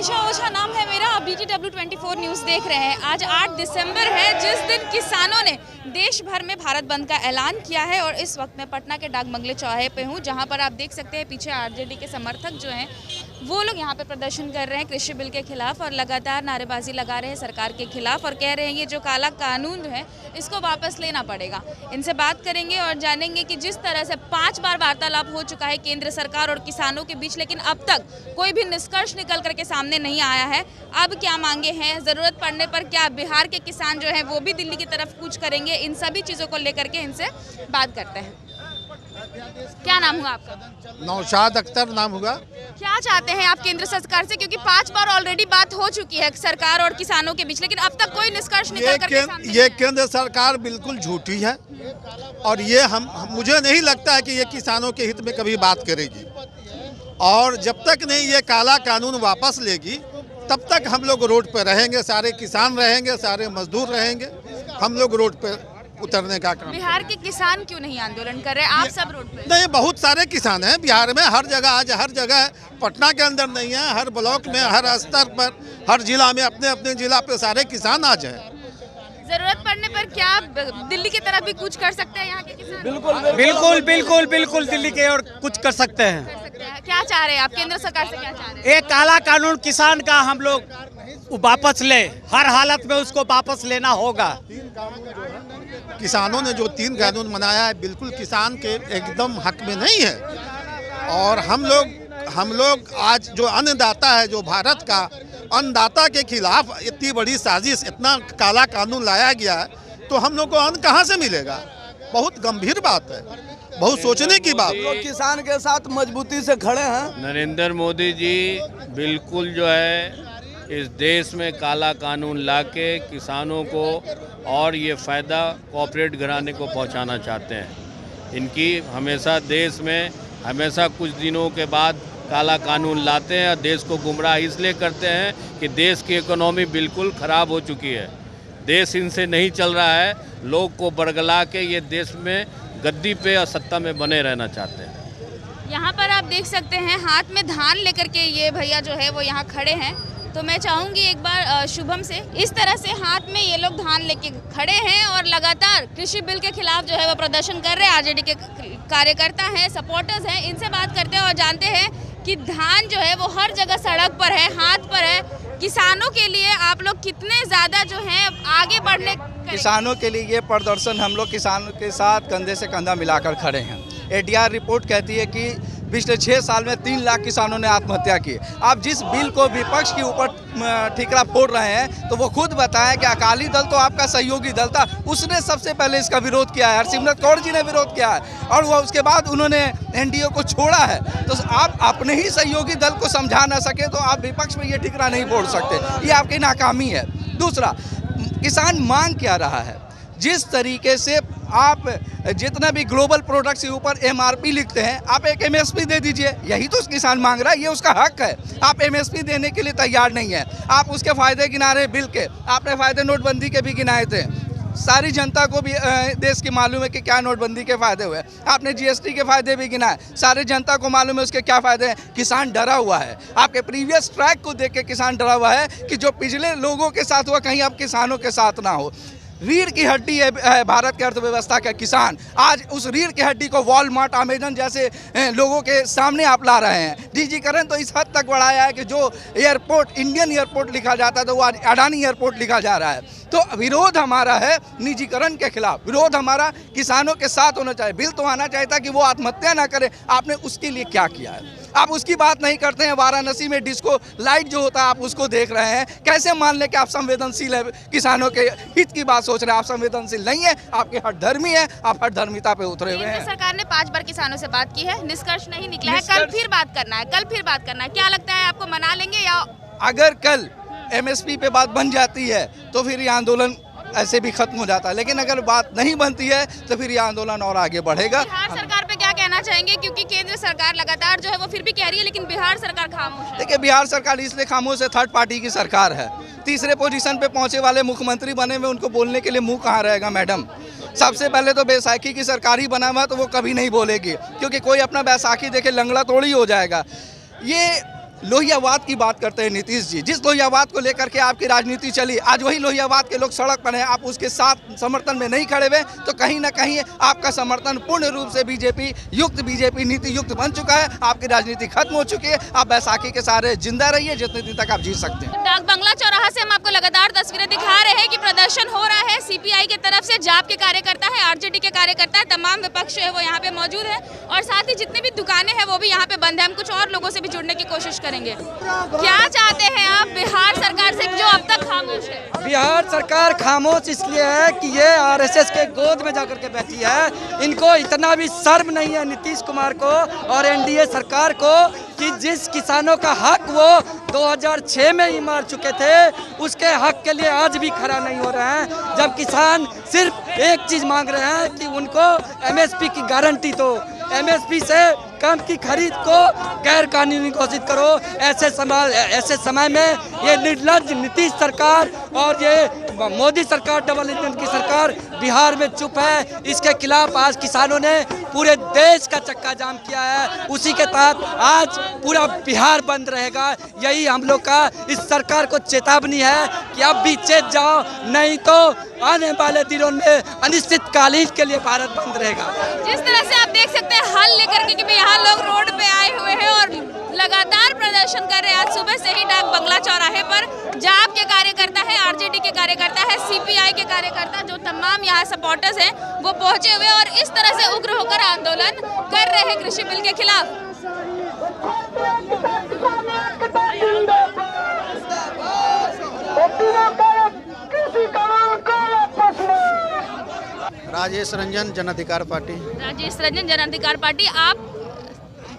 निशा ओझा नाम है मेरा। आप BTW24 न्यूज़ देख रहे हैं। आज 8 दिसंबर है, जिस दिन किसानों ने देश भर में भारत बंद का ऐलान किया है। और इस वक्त मैं पटना के डाक बंगले चौराहे पे हूँ, जहाँ पर आप देख सकते हैं पीछे आरजेडी के समर्थक जो हैं वो लोग यहाँ पे प्रदर्शन कर रहे हैं कृषि बिल के खिलाफ, और लगातार नारेबाजी लगा रहे हैं सरकार के खिलाफ, और कह रहे हैं ये जो काला कानून जो है इसको वापस लेना पड़ेगा। इनसे बात करेंगे और जानेंगे कि जिस तरह से 5 बार वार्तालाप हो चुका है केंद्र सरकार और किसानों के बीच, लेकिन अब तक कोई भी निष्कर्ष निकल करके सामने नहीं आया है। अब क्या मांगे हैं, ज़रूरत पड़ने पर क्या बिहार के किसान जो हैं वो भी दिल्ली की तरफ कूच करेंगे, इन सभी चीज़ों को लेकर के इनसे बात करते हैं। क्या नाम हुआ आपका? नौशाद अख्तर नाम हुआ। क्या चाहते हैं आप केंद्र सरकार से, क्योंकि 5 बार ऑलरेडी बात हो चुकी है सरकार और किसानों के बीच, लेकिन अब तक कोई निष्कर्ष निकल करके सामने ये केंद्र सरकार बिल्कुल झूठी है, और ये मुझे नहीं लगता है कि ये किसानों के हित में कभी बात करेगी। और जब तक नहीं ये काला कानून वापस लेगी तब तक हम लोग रोड पर रहेंगे, सारे किसान रहेंगे, सारे मजदूर रहेंगे, हम लोग रोड पर उतरने का काम। बिहार के किसान क्यों नहीं आंदोलन कर रहे? आप सब रोड पे? नहीं, बहुत सारे किसान हैं बिहार में, हर जगह आज हर जगह, पटना के अंदर नहीं है, हर ब्लॉक में, हर स्तर पर, हर जिला में, अपने अपने जिला पे सारे किसान आज हैं। जरूरत पड़ने पर क्या दिल्ली की तरफ भी कुछ कर सकते हैं यहाँ के किसान? बिल्कुल दिल्ली के और कुछ कर सकते हैं। क्या चाह रहे हैं आप केंद्र सरकार से, क्या चाह रहे हैं? एक काला कानून किसान का हम लोग वापस ले, हर हालत में उसको वापस लेना होगा। किसानों ने जो 3 कानून बनाया है बिल्कुल किसान के एकदम हक में नहीं है। और हम लोग आज जो अन्नदाता है, जो भारत का अन्नदाता के खिलाफ इतनी बड़ी साजिश, इतना काला कानून लाया गया है, तो हम लोग को अन्न कहाँ से मिलेगा? बहुत गंभीर बात है, बहुत सोचने की बात। लोग किसान के साथ मजबूती से खड़े हैं। नरेंद्र मोदी जी बिल्कुल जो है इस देश में काला कानून लाके किसानों को और ये फ़ायदा कॉर्पोरेट घराने को पहुंचाना चाहते हैं। इनकी हमेशा देश में कुछ दिनों के बाद काला कानून लाते हैं और देश को गुमराह इसलिए करते हैं कि देश की इकोनॉमी बिल्कुल ख़राब हो चुकी है, देश इनसे नहीं चल रहा है। लोग को बरगला के ये देश में गद्दी पे और सत्ता में बने रहना चाहते हैं। यहाँ पर आप देख सकते हैं हाथ में धान लेकर के ये भैया जो है वो यहाँ खड़े हैं। तो मैं चाहूँगी एक बार शुभम से, इस तरह से हाथ में ये लोग धान लेके खड़े हैं और लगातार कृषि बिल के खिलाफ जो है वो प्रदर्शन कर रहे हैं। आरजेडी के कार्यकर्ता हैं, सपोर्टर्स हैं, इनसे बात करते हैं और जानते हैं कि धान जो है वो हर जगह सड़क पर है, हाथ पर है। किसानों के लिए आप लोग कितने ज़्यादा जो है आगे बढ़ने? किसानों के लिए ये प्रदर्शन, हम लोग किसानों के साथ कंधे से कंधा मिलाकर खड़े हैं। ADR रिपोर्ट कहती है कि पिछले 6 साल में 3 लाख किसानों ने आत्महत्या की। आप जिस बिल को विपक्ष के ऊपर ठीकरा फोड़ रहे हैं, तो वो खुद बताएं कि अकाली दल तो आपका सहयोगी दल था, उसने सबसे पहले इसका विरोध किया है। हरसिमरत कौर जी ने विरोध किया है और वो उसके बाद उन्होंने NDA को छोड़ा है। तो आप अपने ही सहयोगी दल को समझा ना सके तो आप विपक्ष में ये ठीकरा नहीं फोड़ सकते, ये आपकी नाकामी है। दूसरा, किसान मांग क्या रहा है? जिस तरीके से आप जितना भी ग्लोबल प्रोडक्ट्स के ऊपर MRP लिखते हैं, आप एक MSP दे दीजिए। यही तो किसान मांग रहा है, ये उसका हक है। आप MSP देने के लिए तैयार नहीं है। आप उसके फ़ायदे गिना रहे बिल के, आपने फ़ायदे नोटबंदी के भी गिनाए थे। सारी जनता को भी देश की मालूम है कि क्या नोटबंदी के फ़ायदे हुए। आपने GST के फ़ायदे भी गिनाए, सारी जनता को मालूम है उसके क्या फ़ायदे हैं। किसान डरा हुआ है, आपके प्रीवियस ट्रैक को देख के किसान डरा हुआ है कि जो पिछले लोगों के साथ हुआ कहीं अब किसानों के साथ ना हो। रीढ़ की हड्डी है भारत की अर्थव्यवस्था का किसान। आज उस रीढ़ की हड्डी को वॉलमार्ट, अमेजन जैसे लोगों के सामने आप ला रहे हैं। डिजिटलीकरण तो इस हद तक बढ़ाया है कि जो एयरपोर्ट इंडियन एयरपोर्ट लिखा जाता है तो वो आज अडानी एयरपोर्ट लिखा जा रहा है। तो विरोध हमारा है निजीकरण के खिलाफ, विरोध हमारा किसानों के साथ होना चाहिए। बिल तो आना चाहिए था कि वो आत्महत्या ना करे। आपने उसके लिए क्या किया है? आप उसकी बात नहीं करते हैं। वाराणसी में डिस्को लाइट जो होता है आप उसको देख रहे हैं। कैसे मान लें कि आप संवेदनशील है, किसानों के हित की बात सोच रहे हैं? आप संवेदनशील नहीं है, आपके हठधर्मी है, आप हठधर्मिता पे उतरे हुए हैं। सरकार ने 5 बार किसानों से बात की है, निष्कर्ष नहीं निकला है। कल फिर बात करना है, क्या लगता है आपको मना लेंगे? या अगर कल MSP पे बात बन जाती है तो फिर ये आंदोलन ऐसे भी खत्म हो जाता है, लेकिन अगर बात नहीं बनती है तो फिर ये आंदोलन और आगे बढ़ेगा। बिहार सरकार पे क्या कहना चाहेंगे, क्योंकि केंद्र सरकार लगातार जो है वो फिर भी कह रही है, लेकिन बिहार सरकार खामोश है? देखिए, बिहार सरकार इसलिए खामोश है, थर्ड पार्टी की सरकार है। तीसरे पोजीशन पे पहुंचे वाले मुख्यमंत्री बने हुए, उनको बोलने के लिए मुंह कहाँ रहेगा मैडम? सबसे पहले तो बैसाखी की सरकार ही बना हुआ तो वो कभी नहीं बोलेगी, क्योंकि कोई अपना बैसाखी देखे लंगड़ा तोड़ी हो जाएगा। ये लोहियावाद की बात करते हैं नीतीश जी। जिस लोहियावाद को लेकर के आपकी राजनीति चली, आज वही लोहियावाद के लोग सड़क पर हैं, आप उसके साथ समर्थन में नहीं खड़े हुए, तो कहीं ना कहीं आपका समर्थन पूर्ण रूप से बीजेपी युक्त, बीजेपी नीति युक्त बन चुका है। आपकी राजनीति खत्म हो चुकी है। आप बैसाखी के सारे जिंदा रहिए जितने दिन तक आप जी सकते हैं। डाक बंगला चौराहा से हम आपको लगातार तस्वीरें दिखा रहे हैं कि प्रदर्शन हो रहा है। सीपीआई की तरफ से जाप के कार्यकर्ता है, आरजेडी के कार्यकर्ता है, तमाम विपक्ष है वो यहाँ पे मौजूद है और साथ ही जितनी भी दुकानें हैं वो भी यहाँ पे बंद है। हम कुछ और लोगों से भी जुड़ने की कोशिश करेंगे। क्या चाहते हैं आप बिहार सरकार से जो अब तक खामोश है? बिहार सरकार खामोश इसलिए है कि ये आरएसएस के गोद में जाकर के बैठी है। इनको इतना भी शर्म नहीं है नीतीश कुमार को और एनडीए सरकार को कि जिस किसानों का हक वो 2006 में ही मार चुके थे, उसके हक के लिए आज भी खड़ा नहीं हो रहे हैं। जब किसान सिर्फ एक चीज़ मांग रहे हैं कि उनको एमएसपी की गारंटी दो, एमएसपी से कम की खरीद को गैर कानूनी घोषित करो। ऐसे समय में ये निर्लज्ज नीतीश सरकार और ये मोदी सरकार, डबल इंजन की सरकार बिहार में चुप है। इसके खिलाफ आज किसानों ने पूरे देश का चक्का जाम किया है। उसी के तहत आज पूरा बिहार बंद रहेगा। यही हम लोग का इस सरकार को चेतावनी है कि अब भी चेत जाओ, नहीं तो आने वाले दिनों में अनिश्चितकालीन के लिए भारत बंद रहेगा। जिस तरह से आप देख सकते हैं हल लेकर के कि यहाँ लोग रोड पे आए हुए हैं और लगातार प्रदर्शन कर रहे हैं। आज सुबह से ही डाक बंगला चौराहे पर जाप के कार्यकर्ता है, आरजेडी के कार्यकर्ता है, सीपीआई के कार्यकर्ता, जो तमाम यहाँ सपोर्टर्स हैं वो पहुंचे हुए और इस तरह से उग्र होकर आंदोलन कर रहे हैं कृषि बिल के खिलाफ। राजेश रंजन, जन अधिकार पार्टी। राजेश रंजन, जन अधिकार पार्टी। आप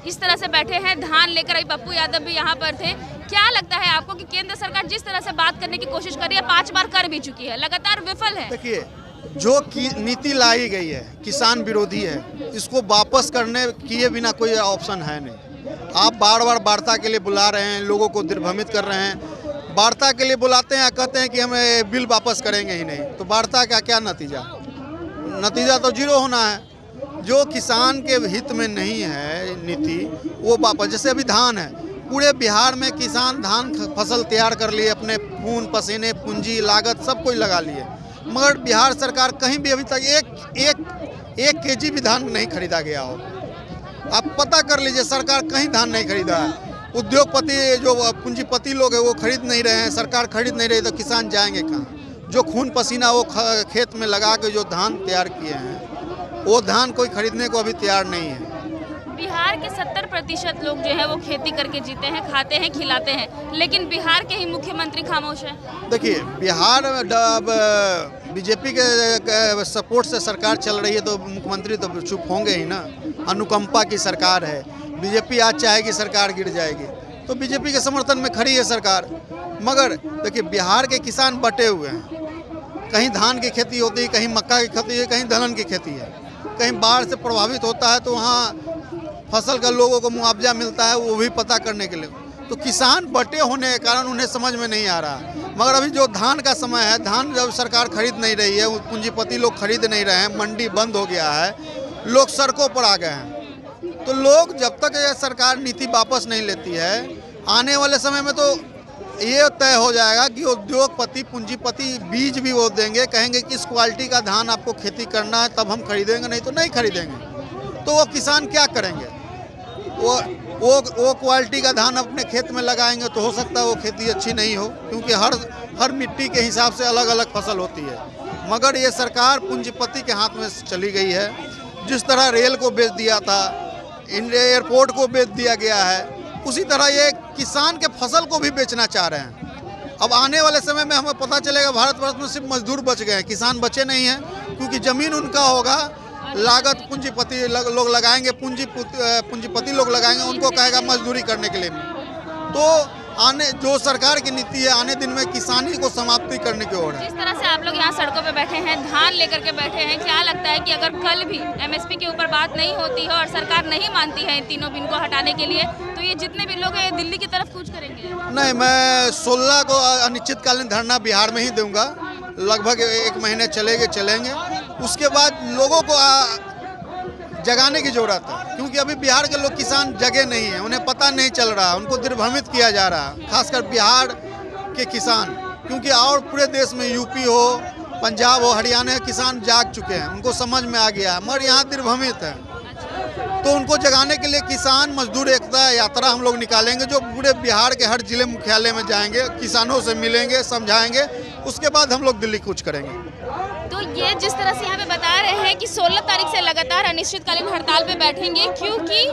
इस तरह से बैठे हैं धान लेकर, अभी पप्पू यादव भी यहाँ पर थे। क्या लगता है आपको कि केंद्र सरकार जिस तरह से बात करने की कोशिश कर रही है, 5 बार कर भी चुकी है, लगातार विफल है? देखिए, जो नीति लाई गई है किसान विरोधी है, इसको वापस करने किए बिना कोई ऑप्शन है नहीं। आप बार बार वार्ता के लिए बुला रहे हैं, लोगों को दिग्भ्रमित कर रहे हैं। वार्ता के लिए बुलाते हैं, कहते हैं कि हमें बिल वापस करेंगे ही नहीं, तो वार्ता का क्या नतीजा? नतीजा तो जीरो होना है। जो किसान के हित में नहीं है नीति, वो वापस, जैसे अभी धान है, पूरे बिहार में किसान धान फसल तैयार कर लिए, अपने खून पसीने पूंजी लागत सब कुछ लगा लिए, मगर बिहार सरकार कहीं भी अभी तक एक केजी भी धान नहीं खरीदा गया हो। आप पता कर लीजिए, सरकार कहीं धान नहीं खरीदा है। उद्योगपति जो पूंजीपति लोग हैं वो खरीद नहीं रहे हैं, सरकार खरीद नहीं रही, तो किसान जाएंगे कहाँ? जो खून पसीना वो खेत में लगा के जो धान तैयार किए हैं, वो धान कोई खरीदने को अभी तैयार नहीं है। बिहार के 70% लोग जो है वो खेती करके जीते हैं, खाते हैं, खिलाते हैं, लेकिन बिहार के ही मुख्यमंत्री खामोश है। देखिए, बिहार बीजेपी के सपोर्ट से सरकार चल रही है, तो मुख्यमंत्री तो चुप होंगे ही ना। अनुकंपा की सरकार है। बीजेपी आज चाहेगी सरकार गिर जाएगी, तो बीजेपी के समर्थन में खड़ी है सरकार। मगर देखिए, बिहार के किसान बटे हुए हैं। कहीं धान की खेती होती है, कहीं मक्का की खेती है, कहीं दलहन की खेती है, कहीं बाढ़ से प्रभावित होता है तो वहाँ फसल का लोगों को मुआवजा मिलता है, वो भी पता करने के लिए। तो किसान बटे होने के कारण उन्हें समझ में नहीं आ रहा। मगर अभी जो धान का समय है, धान जब सरकार खरीद नहीं रही है, पूंजीपति लोग खरीद नहीं रहे हैं, मंडी बंद हो गया है, लोग सड़कों पर आ गए हैं। तो लोग जब तक ये सरकार नीति वापस नहीं लेती है, आने वाले समय में तो ये तय हो जाएगा कि उद्योगपति पूंजीपति बीज भी वो देंगे, कहेंगे कि इस क्वालिटी का धान आपको खेती करना है तब हम खरीदेंगे, नहीं तो नहीं खरीदेंगे। तो वो किसान क्या करेंगे? वो क्वालिटी का धान अपने खेत में लगाएंगे तो हो सकता है वो खेती अच्छी नहीं हो, क्योंकि हर मिट्टी के हिसाब से अलग अलग फसल होती है। मगर ये सरकार पूंजीपति के हाथ में चली गई है। जिस तरह रेल को बेच दिया था, एयरपोर्ट को बेच दिया गया है, उसी तरह ये किसान के फसल को भी बेचना चाह रहे हैं। अब आने वाले समय में हमें पता चलेगा भारतवर्ष में सिर्फ मजदूर बच गए हैं, किसान बचे नहीं हैं, क्योंकि ज़मीन उनका होगा, लागत पूंजीपति लोग लगाएंगे, पूंजीपति लोग लगाएंगे, उनको कहेगा मजदूरी करने के लिए। तो जो सरकार की नीति है, आने दिन में किसानी को समाप्ति करने की ओर है। जिस तरह से आप लोग यहाँ सड़कों पे बैठे हैं, धान लेकर के बैठे हैं, क्या लगता है कि अगर कल भी एमएसपी के ऊपर बात नहीं होती है और सरकार नहीं मानती है इन तीनों बिल को हटाने के लिए, तो ये जितने भी लोग हैं दिल्ली की तरफ कूच करेंगे? नहीं, मैं 16 को अनिश्चितकालीन धरना बिहार में ही दूंगा। लगभग 1 महीने चलेंगे। उसके बाद लोगों को जगाने की जरूरत है, क्योंकि अभी बिहार के लोग किसान जगे नहीं है, उन्हें पता नहीं चल रहा, उनको दिग्भ्रमित किया जा रहा, खासकर बिहार के किसान, क्योंकि और पूरे देश में यूपी हो, पंजाब हो, हरियाणा के किसान जाग चुके हैं, उनको समझ में आ गया है, मगर यहाँ दिग्भ्रमित है। तो उनको जगाने के लिए किसान मजदूर एकता यात्रा हम लोग निकालेंगे, जो पूरे बिहार के हर जिले मुख्यालय में जाएंगे, किसानों से मिलेंगे, समझाएंगे, उसके बाद हम लोग दिल्ली कूच करेंगे। तो ये जिस तरह से यहाँ पे बता रहे हैं कि 16 तारीख से लगातार अनिश्चितकालीन हड़ताल पे बैठेंगे, क्योंकि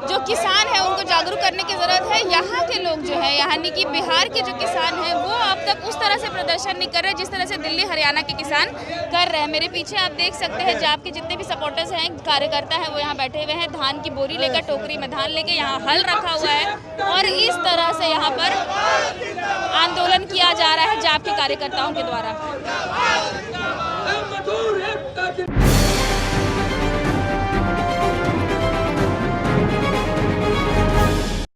जो किसान है उनको जागरूक करने की ज़रूरत है। यहाँ के लोग जो है, यानी कि बिहार के जो किसान हैं, वो अब तक उस तरह से प्रदर्शन नहीं कर रहे जिस तरह से दिल्ली हरियाणा के किसान कर रहे हैं। मेरे पीछे आप देख सकते हैं, जाप के जितने भी सपोर्टर्स हैं, कार्यकर्ता हैं, वो यहाँ बैठे हुए हैं, धान की बोरी लेकर, टोकरी में धान लेके, यहाँ हल रखा हुआ है और इस तरह से यहाँ पर आंदोलन किया जा रहा है जाप के कार्यकर्ताओं के द्वारा।